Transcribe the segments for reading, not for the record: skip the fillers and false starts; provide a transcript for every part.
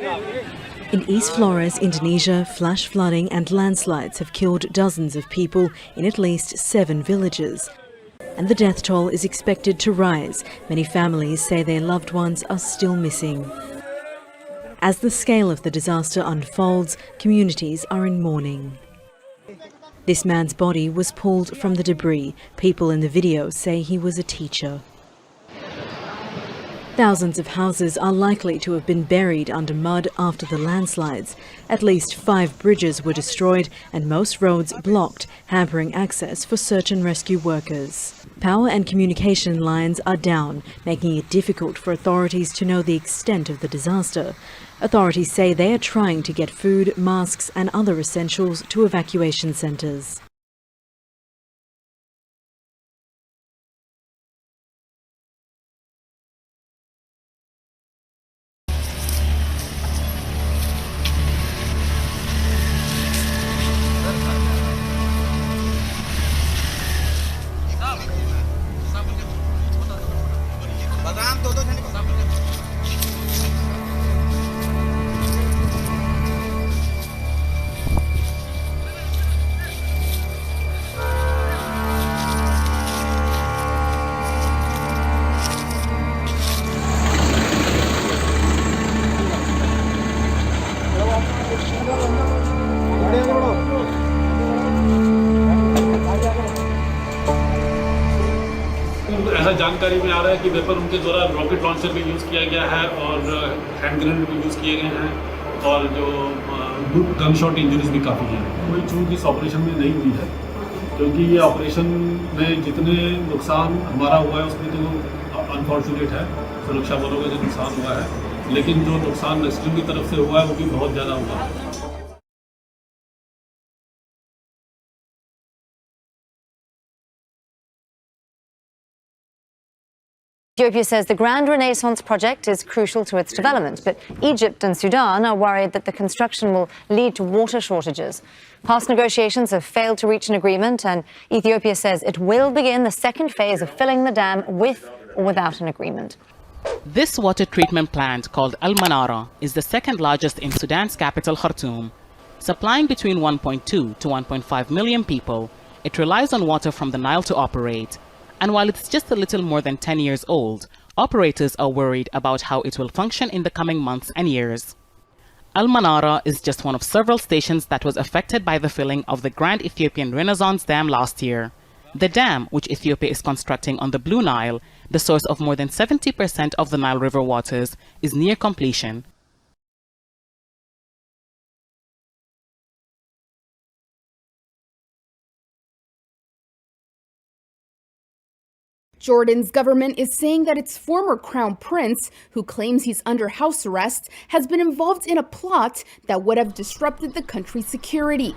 In East Flores, Indonesia, flash flooding and landslides have killed dozens of people in at least 7 villages. And the death toll is expected to rise. Many families say their loved ones are still missing. As the scale of the disaster unfolds, communities are in mourning. This man's body was pulled from the debris. People in the video say he was a teacher. Thousands of houses are likely to have been buried under mud after the landslides. At least 5 bridges were destroyed and most roads blocked, hampering access for search and rescue workers. Power and communication lines are down, making it difficult for authorities to know the extent of the disaster. Authorities say they are trying to get food, masks and other essentials to evacuation centres. ऐसा जानकारी में आ रहा है कि vapour उनके द्वारा rocket launcher भी use किया गया है और हैंड ग्रेनेड भी यूज़ किए गए हैं और जो गन शॉट इंजरीज भी काफ़ी हैं। कोई चूक इस ऑपरेशन में नहीं हुई है क्योंकि ये ऑपरेशन में जितने नुकसान हमारा हुआ है उसमें तो अनफॉर्चुनेट है, सुरक्षा बलों का जो नुकसान हुआ है, लेकिन जो नुकसान रेस्क्यू की तरफ से हुआ है वो भी बहुत ज़्यादा हुआ है। Ethiopia says the Grand Renaissance project is crucial to its development, but Egypt and Sudan are worried that the construction will lead to water shortages. Past negotiations have failed to reach an agreement, and Ethiopia says it will begin the second phase of filling the dam with or without an agreement. This water treatment plant, called Al Manara, is the second largest in Sudan's capital, Khartoum. Supplying between 1.2 to 1.5 million people, it relies on water from the Nile to operate. And while it's just a little more than 10 years old, operators are worried about how it will function in the coming months and years. Al Manara is just one of several stations that was affected by the filling of the Grand Ethiopian Renaissance Dam last year. The dam, which Ethiopia is constructing on the Blue Nile, the source of more than 70% of the Nile River waters, is near completion. Jordan's government is saying that its former crown prince, who claims he's under house arrest, has been involved in a plot that would have disrupted the country's security.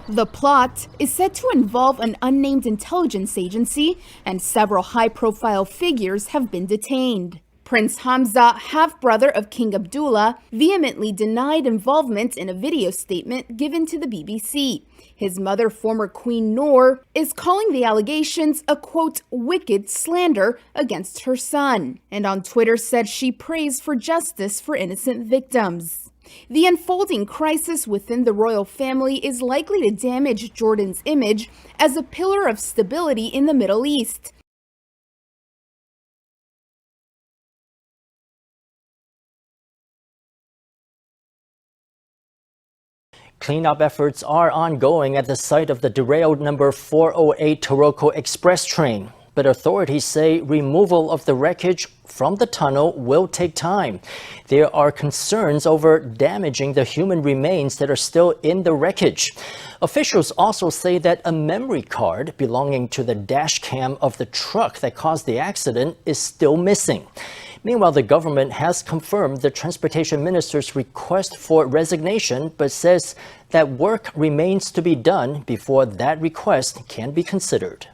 The plot is said to involve an unnamed intelligence agency, and several high-profile figures have been detained. Prince Hamzah, half-brother of King Abdullah, vehemently denied involvement in a video statement given to the BBC. His mother, former Queen Noor, is calling the allegations a, quote, wicked slander against her son, and on Twitter said she prays for justice for innocent victims. The unfolding crisis within the royal family is likely to damage Jordan's image as a pillar of stability in the Middle East. Cleanup efforts are ongoing at the site of the derailed number 408 Toroko Express train, but authorities say removal of the wreckage from the tunnel will take time. There are concerns over damaging the human remains that are still in the wreckage. Officials also say that a memory card belonging to the dash cam of the truck that caused the accident is still missing. Meanwhile, the government has confirmed the transportation minister's request for resignation, but says that work remains to be done before that request can be considered.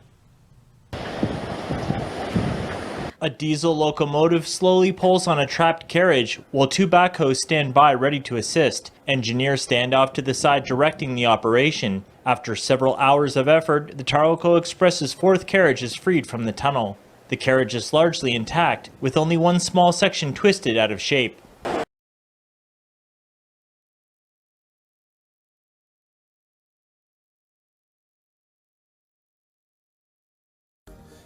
A diesel locomotive slowly pulls on a trapped carriage while 2 backhoes stand by ready to assist. Engineers stand off to the side directing the operation. After several hours of effort, the Toroko Express's 4th carriage is freed from the tunnel. The carriage is largely intact, with only one small section twisted out of shape.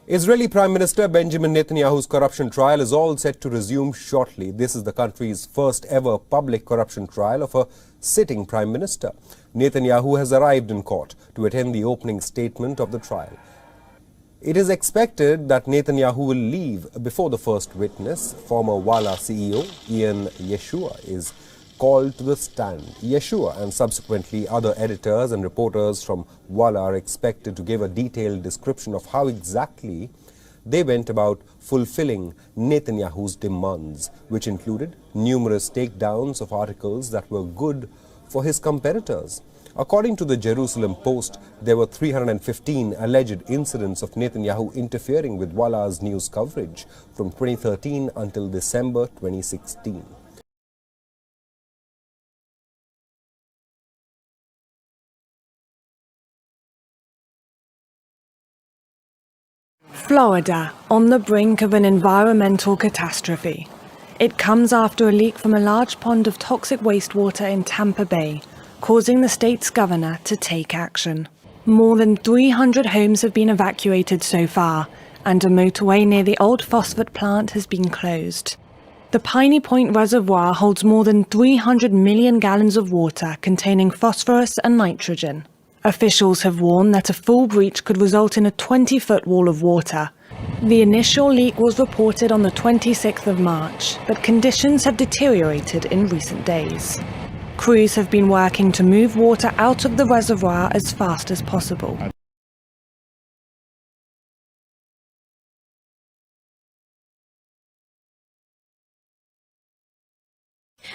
Israeli Prime Minister Benjamin Netanyahu's corruption trial is all set to resume shortly. This is the country's first ever public corruption trial of a sitting Prime Minister. Netanyahu has arrived in court to attend the opening statement of the trial. It is expected that Netanyahu will leave before the first witness, former Walla CEO Ian Yeshua, is called to the stand. Yeshua and subsequently other editors and reporters from Walla are expected to give a detailed description of how exactly they went about fulfilling Netanyahu's demands, which included numerous takedowns of articles that were good for his competitors. According to the Jerusalem Post, there were 315 alleged incidents of Netanyahu interfering with Walla's news coverage from 2013 until December 2016. Florida, on the brink of an environmental catastrophe. It comes after a leak from a large pond of toxic wastewater in Tampa Bay, causing the state's governor to take action. More than 300 homes have been evacuated so far, and a motorway near the old phosphate plant has been closed. The Piney Point Reservoir holds more than 300 million gallons of water containing phosphorus and nitrogen. Officials have warned that a full breach could result in a 20-foot wall of water. The initial leak was reported on the 26th of March, but conditions have deteriorated in recent days. Crews have been working to move water out of the reservoir as fast as possible.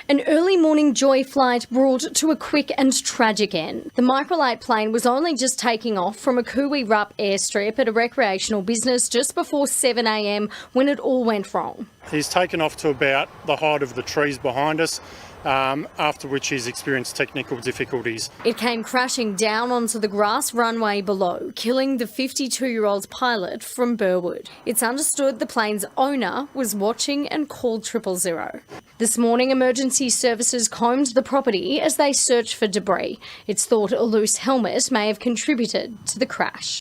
An early morning joy flight brought to a quick and tragic end. The microlight plane was only just taking off from a Kuwi Rup airstrip at a recreational business just before 7 a.m. when it all went wrong. He's taken off to about the height of the trees behind us, after which he's experienced technical difficulties. It came crashing down onto the grass runway below, killing the 52-year-old pilot from Burwood. It's understood the plane's owner was watching and called 000. This morning, emergency services combed the property as they searched for debris. It's thought a loose helmet may have contributed to the crash.